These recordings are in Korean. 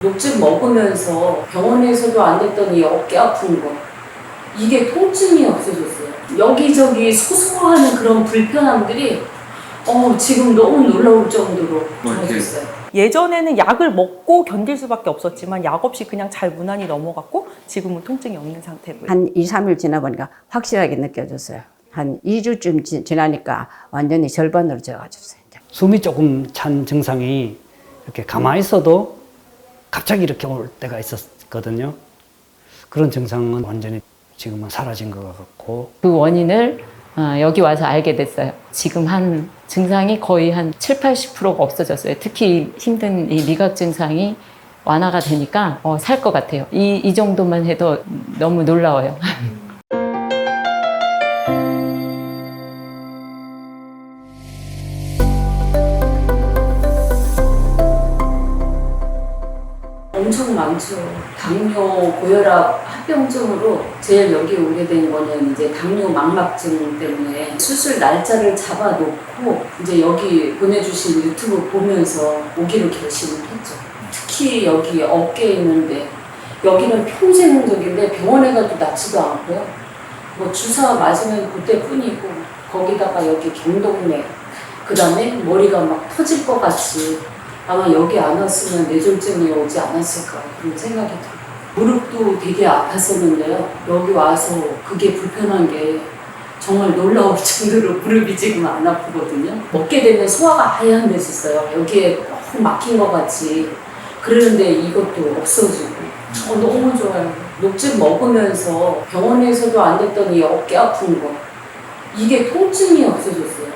녹즙 먹으면서 병원에서도 안 됐던 이 어깨 아픈 거, 이게 통증이 없어졌어요. 여기저기 소소하는 그런 불편함들이 지금 너무 놀라울 정도로 좋아졌어요. 예전에는 약을 먹고 견딜 수밖에 없었지만 약 없이 그냥 잘 무난히 넘어갔고 지금은 통증이 없는 상태고요. 한 2, 3일 지나보니까 확실하게 느껴졌어요. 한 2주쯤 지나니까 완전히 절반으로 적어졌어요. 숨이 조금 찬 증상이 이렇게 가만히 있어도 갑자기 이렇게 올 때가 있었거든요. 그런 증상은 완전히 지금은 사라진 것 같고. 그 원인을 여기 와서 알게 됐어요. 지금 한 증상이 거의 한 7, 80%가 없어졌어요. 특히 힘든 이 미각 증상이 완화가 되니까 살 것 같아요. 이 정도만 해도 너무 놀라워요. 엄청 많죠. 당뇨, 고혈압, 합병증으로 제일 여기 오게 된 거는 이제 당뇨 망막증 때문에 수술 날짜를 잡아놓고 이제 여기 보내주신 유튜브 보면서 오기로 결심을 했죠. 특히 여기 어깨에 있는데 여기는 평생 흔적인데 병원에 가도 낫지도 않고요. 뭐 주사 맞으면 그때뿐이고 거기다가 여기 경동맥, 그 다음에 머리가 막 터질 것 같이 아마 여기 안 왔으면 뇌졸중이 오지 않았을까 그런 생각이 들어요. 무릎도 되게 아팠었는데요. 여기 와서 그게 불편한 게 정말 놀라울 정도로 무릎이 지금 안 아프거든요. 먹게 되면 소화가 아예 안 됐었어요. 여기에 너무 막힌 것 같이. 그러는데 이것도 없어지고 너무 좋아요. 녹즙 먹으면서 병원에서도 안 됐던 이 어깨 아픈 거, 이게 통증이 없어졌어요.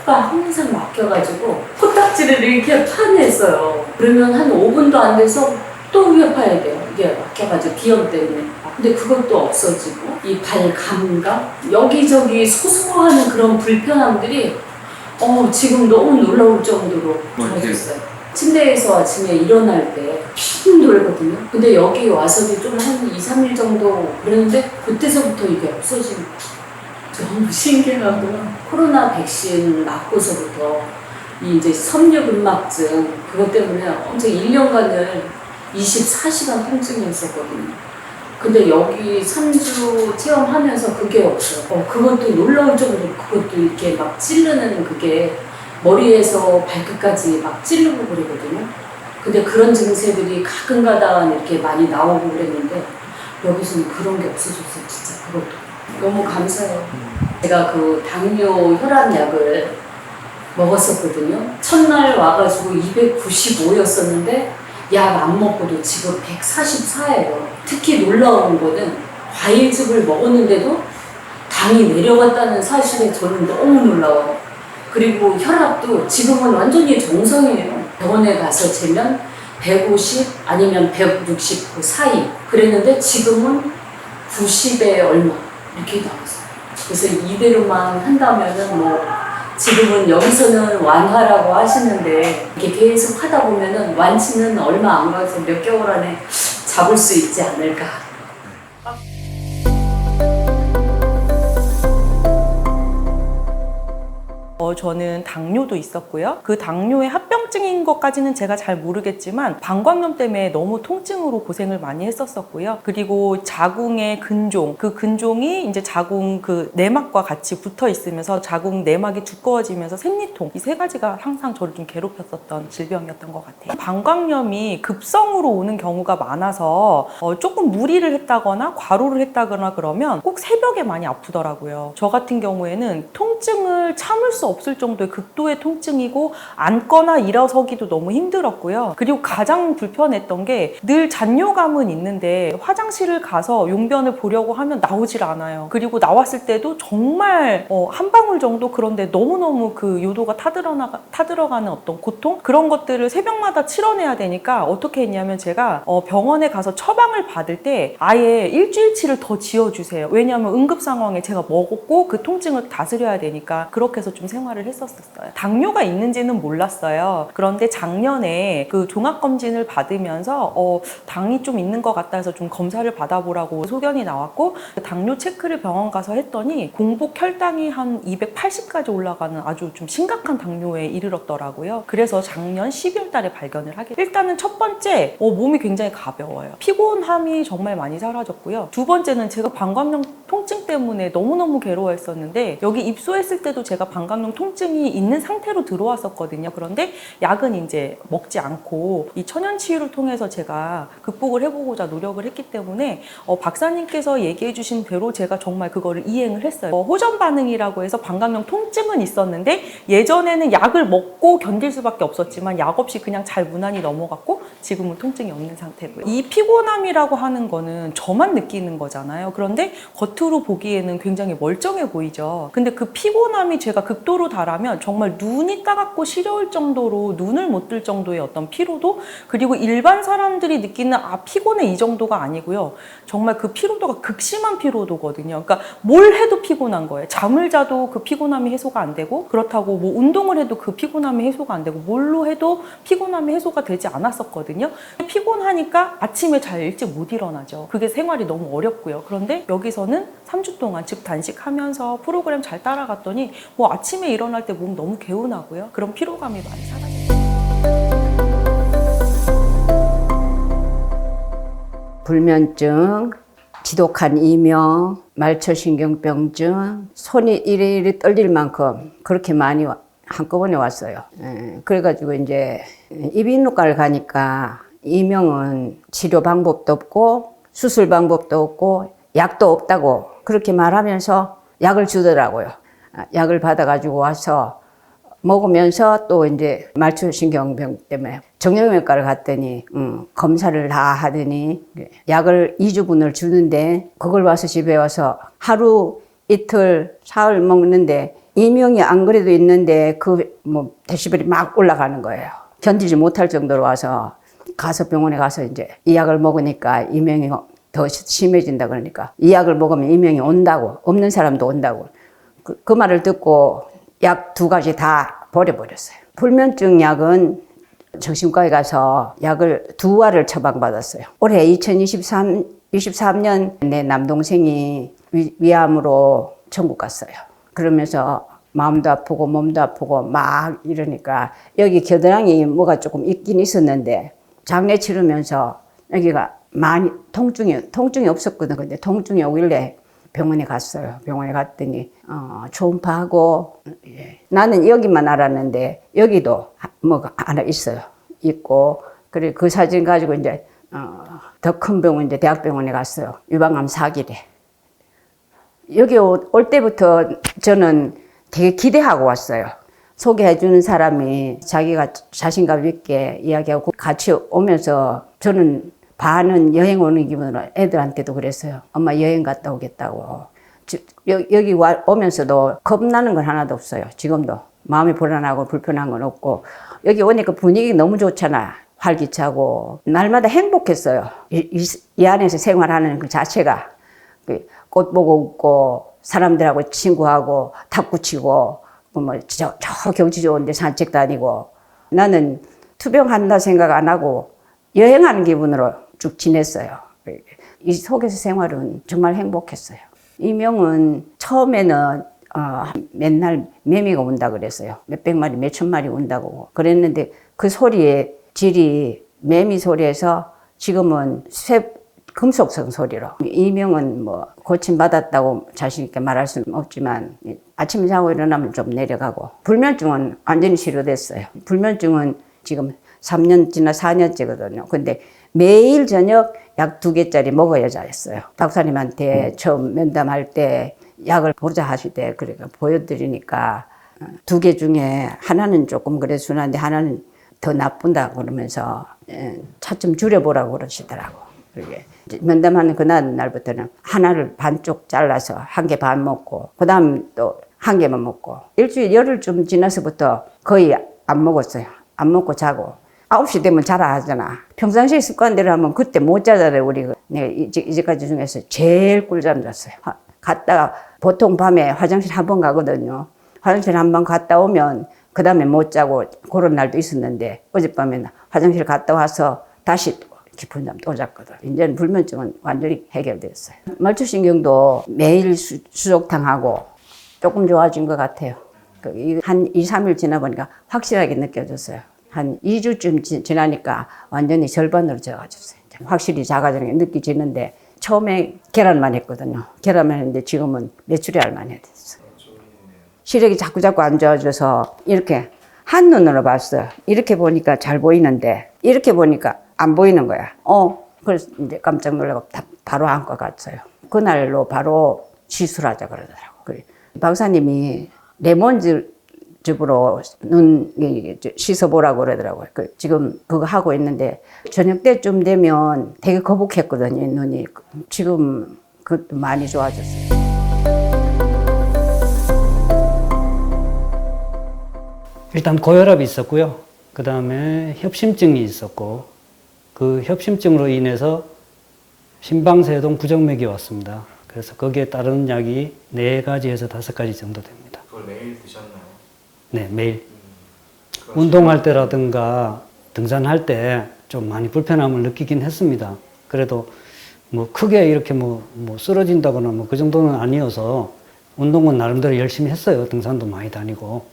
코가 항상 막혀가지고 코딱지를 이렇게 파냈어요. 그러면 한 5분도 안 돼서 또 위에 파야 돼요. 이게 막혀가지고 비염 때문에. 근데 그것도 없어지고 이 발 감각, 여기저기 소소하는 그런 불편함들이 지금 너무 놀라울 정도로 좋아졌어요. 침대에서 아침에 일어날 때 핑 돌거든요. 근데 여기 와서도 좀 한 2, 3일 정도 그랬는데 그때서부터 이게 없어진 거예요. 너무 신기하고요. 코로나 백신 맞고서부터 이 이제 섬유근막증 그것 때문에 엄청 1년간을 24시간 통증이었었거든요. 근데 여기 3주 체험하면서 그게 없어요. 그것도 놀라울 정도로 그것도 이렇게 막 찌르는 그게 머리에서 발끝까지 막 찌르고 그러거든요. 근데 그런 증세들이 가끔가다 이렇게 많이 나오고 그랬는데 여기서는 그런 게 없어졌어요. 진짜 그것도. 너무 감사해요. 제가 그 당뇨 혈압약을 먹었었거든요. 첫날 와가지고 295였었는데 약 안 먹고도 지금 144예요. 특히 놀라운 거는 과일즙을 먹었는데도 당이 내려갔다는 사실에 저는 너무 놀라워요. 그리고 혈압도 지금은 완전히 정상이에요. 병원에 가서 재면 150 아니면 160 그 사이 그랬는데 지금은 90에 얼마 이렇게 나왔어요. 그래서 이대로만 한다면은 뭐 지금은 여기서는 완화라고 하시는데 이렇게 계속 하다 보면은 완치는 얼마 안 가서 몇 개월 안에 잡을 수 있지 않을까. 저는 당뇨도 있었고요. 그 당뇨의 합병증인 것까지는 제가 잘 모르겠지만 방광염 때문에 너무 통증으로 고생을 많이 했었고요. 그리고 자궁의 근종, 그 근종이 이제 자궁 그 내막과 같이 붙어 있으면서 자궁 내막이 두꺼워지면서 생리통, 이 세 가지가 항상 저를 좀 괴롭혔었던 질병이었던 것 같아요. 방광염이 급성으로 오는 경우가 많아서 조금 무리를 했다거나 과로를 했다거나 그러면 꼭 새벽에 많이 아프더라고요. 저 같은 경우에는 통증을 참을 수 없을 정도의 극도의 통증이고 앉거나 일어서기도 너무 힘들었고요. 그리고 가장 불편했던 게 늘 잔뇨감은 있는데 화장실을 가서 용변을 보려고 하면 나오질 않아요. 그리고 나왔을 때도 정말 한 방울 정도, 그런데 너무너무 그 요도가 타들어가는 어떤 고통? 그런 것들을 새벽마다 치러내야 되니까 어떻게 했냐면 제가 병원에 가서 처방을 받을 때 아예 일주일치를 더 지어주세요. 왜냐하면 응급 상황에 제가 먹었고 그 통증을 다스려야 되니까 그렇게 해서 좀 생활을 했었어요. 당뇨가 있는지는 몰랐어요. 그런데 작년에 그 종합검진을 받으면서 당이 좀 있는 것 같다 해서 좀 검사를 받아보라고 소견이 나왔고, 당뇨 체크를 병원 가서 했더니 공복 혈당이 한 280까지 올라가는 아주 좀 심각한 당뇨에 이르렀더라고요. 그래서 작년 12월 달에 발견을 하게 됐어요. 일단은 첫 번째, 몸이 굉장히 가벼워요. 피곤함이 정말 많이 사라졌고요. 두 번째는 제가 방광염 통증 때문에 너무너무 괴로워했었는데, 여기 입소했을 때도 제가 방광염 통증이 있는 상태로 들어왔었거든요. 그런데 약은 이제 먹지 않고 이 천연치유를 통해서 제가 극복을 해보고자 노력을 했기 때문에 박사님께서 얘기해 주신 대로 제가 정말 그거를 이행을 했어요. 호전 반응이라고 해서 방광염 통증은 있었는데, 예전에는 약을 먹고 견딜 수밖에 없었지만 약 없이 그냥 잘 무난히 넘어갔고, 지금은 통증이 없는 상태고요. 이 피곤함이라고 하는 거는 저만 느끼는 거잖아요. 그런데 겉으로 보기에는 굉장히 멀쩡해 보이죠. 근데 그 피곤함이 제가 극도로 달하면 정말 눈이 따갑고 시려울 정도로 눈을 못 뜰 정도의 어떤 피로도, 그리고 일반 사람들이 느끼는 피곤해 이 정도가 아니고요. 정말 그 피로도가 극심한 피로도거든요. 그러니까 뭘 해도 피곤한 거예요. 잠을 자도 그 피곤함이 해소가 안 되고, 그렇다고 뭐 운동을 해도 그 피곤함이 해소가 안 되고, 뭘로 해도 피곤함이 해소가 되지 않았었거든요. 피곤하니까 아침에 잘 일찍 못 일어나죠. 그게 생활이 너무 어렵고요. 그런데 여기서는 3주 동안 즉 단식하면서 프로그램 잘 따라갔더니 뭐 아침에 일어날 때 몸 너무 개운하고요. 그런 피로감이 많이 사라졌어요. 불면증, 지독한 이명, 말초신경병증, 손이 이리이리 떨릴 만큼 그렇게 많이 한꺼번에 왔어요. 그래가지고 이제 이비인후과를 가니까 이명은 치료 방법도 없고 수술 방법도 없고 약도 없다고 그렇게 말하면서 약을 주더라고요. 약을 받아가지고 와서 먹으면서 또 이제 말초신경병 때문에 정형외과를 갔더니 검사를 다 하더니 약을 2주분을 주는데, 그걸 와서 집에 와서 하루 이틀 사흘 먹는데 이명이 안 그래도 있는데 그 뭐 데시벨이 막 올라가는 거예요. 견디지 못할 정도로 와서 병원에 가서 이제 이 약을 먹으니까 이명이 더 심해진다 그러니까 이 약을 먹으면 이명이 온다고, 없는 사람도 온다고. 그 말을 듣고 약 2가지 다 버려버렸어요. 불면증 약은 정신과에 가서 약을 2알을 처방받았어요. 올해 2023년 내 남동생이 위암으로 천국 갔어요. 그러면서 마음도 아프고 몸도 아프고 막 이러니까 여기 겨드랑이 뭐가 조금 있긴 있었는데, 장례 치르면서 여기가 많이 통증이 없었거든. 근데 통증이 오길래 병원에 갔어요. 병원에 갔더니 초음파하고 나는 여기만 알았는데 여기도 뭐가 하나 있어요. 있고, 그래 그 사진 가지고 이제 더 큰 병원, 이제 대학병원에 갔어요. 유방암 4기래. 여기 올 때부터 저는 되게 기대하고 왔어요. 소개해주는 사람이 자기가 자신감 있게 이야기하고 같이 오면서 저는 반은 여행 오는 기분으로 애들한테도 그랬어요. 엄마 여행 갔다 오겠다고. 여기 오면서도 겁나는 건 하나도 없어요. 지금도 마음이 불안하고 불편한 건 없고, 여기 오니까 분위기 너무 좋잖아. 활기차고 날마다 행복했어요. 이 안에서 생활하는 그 자체가. 꽃 보고 웃고 사람들하고 친구하고 탁구 치고 저 경치 좋은데 산책 다니고, 나는 투병한다 생각 안 하고 여행하는 기분으로 쭉 지냈어요. 이 속에서 생활은 정말 행복했어요. 이명은 처음에는 맨날 매미가 온다 그랬어요. 몇백 마리, 몇천 마리 온다고 그랬는데 그 소리의 질이 매미 소리에서 지금은 금속성 소리로. 이명은 뭐 고침받았다고 자신 있게 말할 수는 없지만 아침에 자고 일어나면 좀 내려가고, 불면증은 완전히 치료됐어요. 불면증은 지금 3년 지나 4년째거든요. 근데 매일 저녁 약 2개짜리 먹어야 잘했어요. 박사님한테 처음 면담할 때 약을 보자 하실 때 그러니까 보여드리니까 2개 중에 하나는 조금 그래 순한데 하나는 더 나쁜다 그러면서 차츰 줄여보라고 그러시더라고. 그게 면담하는 그날부터는 하나를 반쪽 잘라서 1개 반 먹고, 그 다음 또 1개만 먹고, 일주일 열흘쯤 지나서부터 거의 안 먹었어요. 안 먹고 자고 9시 되면 자라 하잖아. 평상시 습관대로 하면 그때 못 자잖아요. 우리 내가 이제까지 중에서 제일 꿀잠 잤어요. 갔다가 보통 밤에 화장실 1번 가거든요. 화장실 한번 갔다 오면 그 다음에 못 자고 그런 날도 있었는데 어젯밤에 화장실 갔다 와서 다시 깊은 잠 또 잤거든. 이제는 불면증은 완전히 해결됐어요. 말초신경도 매일 수족탕하고 조금 좋아진 것 같아요. 한 2, 3일 지나보니까 확실하게 느껴졌어요. 한 2주쯤 지나니까 완전히 절반으로 적어졌어요. 확실히 자가정이 느껴지는데 처음에 계란만 했거든요. 계란만 했는데 지금은 메추리 알만 해 됐어요. 시력이 자꾸 안 좋아져서 이렇게 한눈으로 봤어요. 이렇게 보니까 잘 보이는데 이렇게 보니까 안 보이는 거야. 그래서 이제 깜짝 놀라고 바로 안과 갔어요. 그날로 바로 시술하자 그러더라고요. 박사님이 레몬즙으로 눈 씻어보라고 그러더라고요. 지금 그거 하고 있는데 저녁 때쯤 되면 되게 거북했거든요, 눈이. 지금 그것도 많이 좋아졌어요. 일단 고혈압이 있었고요. 그 다음에 협심증이 있었고, 그 협심증으로 인해서 심방세동 부정맥이 왔습니다. 그래서 거기에 따른 약이 4가지에서 5가지 정도 됩니다. 그걸 매일 드셨나요? 네, 매일. 운동할 때라든가 등산할 때 좀 많이 불편함을 느끼긴 했습니다. 그래도 뭐 크게 이렇게 뭐 쓰러진다거나 뭐 그 정도는 아니어서 운동은 나름대로 열심히 했어요. 등산도 많이 다니고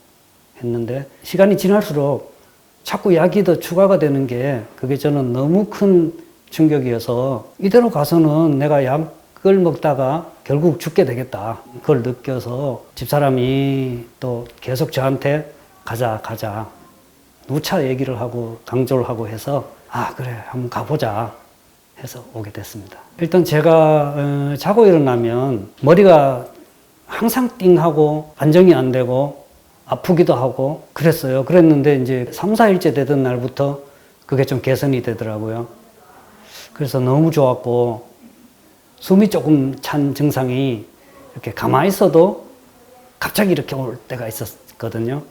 했는데 시간이 지날수록 자꾸 약이 더 추가가 되는 게 그게 저는 너무 큰 충격이어서 이대로 가서는 내가 약을 먹다가 결국 죽게 되겠다. 그걸 느껴서 집사람이 또 계속 저한테 가자. 누차 얘기를 하고 강조를 하고 해서 그래 한번 가보자 해서 오게 됐습니다. 일단 제가 자고 일어나면 머리가 항상 띵하고 안정이 안 되고 아프기도 하고 그랬어요. 그랬는데 이제 3, 4일째 되던 날부터 그게 좀 개선이 되더라고요. 그래서 너무 좋았고 숨이 조금 찬 증상이 이렇게 가만히 있어도 갑자기 이렇게 올 때가 있었거든요.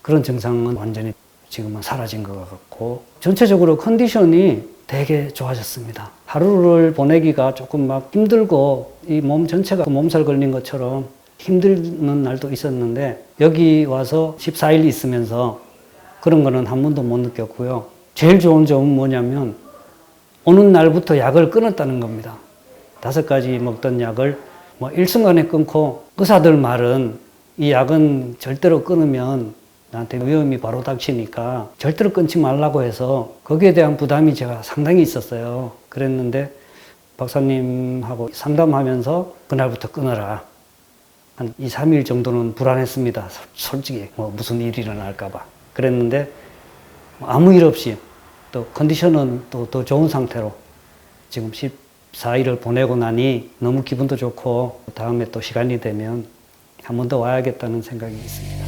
그런 증상은 완전히 지금은 사라진 것 같고 전체적으로 컨디션이 되게 좋아졌습니다. 하루를 보내기가 조금 막 힘들고 이 몸 전체가 몸살 걸린 것처럼 힘든 날도 있었는데 여기 와서 14일 있으면서 그런 거는 한 번도 못 느꼈고요. 제일 좋은 점은 뭐냐면 오는 날부터 약을 끊었다는 겁니다. 5가지 먹던 약을 일순간에 끊고 의사들 말은 이 약은 절대로 끊으면 나한테 위험이 바로 닥치니까 절대로 끊지 말라고 해서 거기에 대한 부담이 제가 상당히 있었어요. 그랬는데 박사님하고 상담하면서 그날부터 끊어라. 한 2, 3일 정도는 불안했습니다. 솔직히 무슨 일이 일어날까봐. 그랬는데 아무 일 없이 또 컨디션은 또 더 좋은 상태로 지금 14일을 보내고 나니 너무 기분도 좋고 다음에 또 시간이 되면 한 번 더 와야겠다는 생각이 있습니다.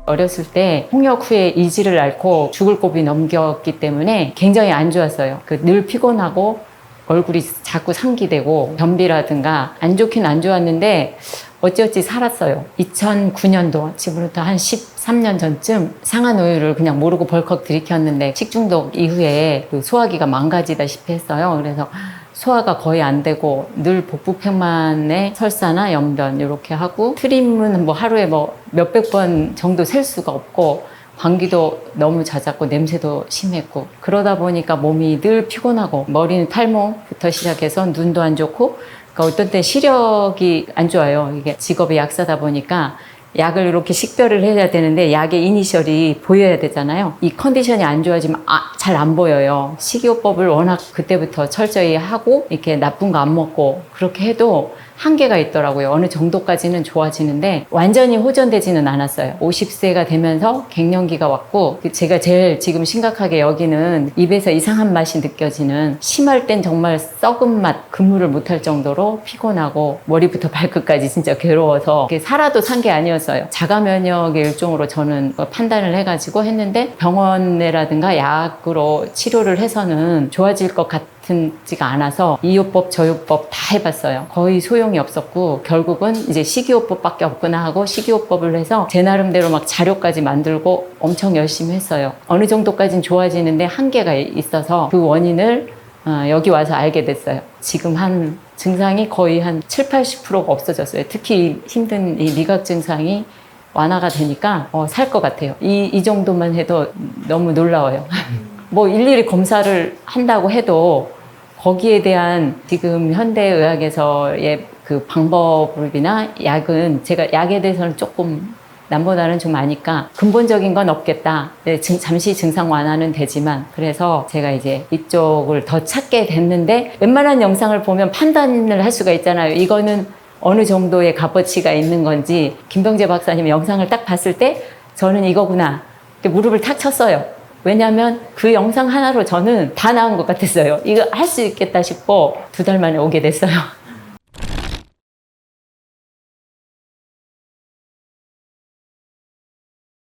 어렸을 때 홍역 후에 이지를 앓고 죽을 고비 넘겼기 때문에 굉장히 안 좋았어요. 늘 피곤하고 얼굴이 자꾸 상기되고 변비라든가 안 좋긴 안 좋았는데 어찌어찌 살았어요. 2009년도 지금부터 한 13년 전쯤 상한 우유를 그냥 모르고 벌컥 들이켰는데 식중독 이후에 소화기가 망가지다시피 했어요. 그래서 소화가 거의 안 되고 늘 복부팽만에 설사나 연변 이렇게 하고 트림은 하루에 몇백 번 정도 셀 수가 없고 방귀도 너무 잦았고 냄새도 심했고 그러다 보니까 몸이 늘 피곤하고 머리는 탈모부터 시작해서 눈도 안 좋고 그러니까 어떤 때 시력이 안 좋아요. 이게 직업이 약사다 보니까 약을 이렇게 식별을 해야 되는데 약의 이니셜이 보여야 되잖아요. 이 컨디션이 안 좋아지면 잘 안 보여요. 식이요법을 워낙 그때부터 철저히 하고 이렇게 나쁜 거 안 먹고 그렇게 해도 한계가 있더라고요. 어느 정도까지는 좋아지는데 완전히 호전되지는 않았어요. 50세가 되면서 갱년기가 왔고 제가 제일 지금 심각하게 여기는 입에서 이상한 맛이 느껴지는 심할 땐 정말 썩은 맛 근무를 못할 정도로 피곤하고 머리부터 발끝까지 진짜 괴로워서 살아도 산 게 아니었어요. 자가 면역의 일종으로 저는 판단을 해가지고 했는데 병원이라든가 약으로 치료를 해서는 좋아질 것 같지가 않아서 이요법 저요법 다 해봤어요. 거의 소용이 없었고 결국은 이제 식이요법밖에 없구나 하고 식이요법을 해서 제 나름대로 막 자료까지 만들고 엄청 열심히 했어요. 어느 정도까지는 좋아지는데 한계가 있어서 그 원인을 여기 와서 알게 됐어요. 지금 한 증상이 거의 한 7, 80%가 없어졌어요. 특히 힘든 이 미각 증상이 완화가 되니까 살 것 같아요. 이 정도만 해도 너무 놀라워요. 뭐 일일이 검사를 한다고 해도 거기에 대한 지금 현대의학에서의 그 방법이나 약은 제가 약에 대해서는 조금 남보다는 좀 아니까 근본적인 건 없겠다. 네, 잠시 증상 완화는 되지만 그래서 제가 이제 이쪽을 더 찾게 됐는데 웬만한 영상을 보면 판단을 할 수가 있잖아요. 이거는 어느 정도의 값어치가 있는 건지 김병재 박사님 영상을 딱 봤을 때 저는 이거구나. 이렇게 무릎을 탁 쳤어요. 왜냐하면 그 영상 하나로 저는 다 나은 것 같았어요. 이거 할 수 있겠다 싶고 2달 만에 오게 됐어요.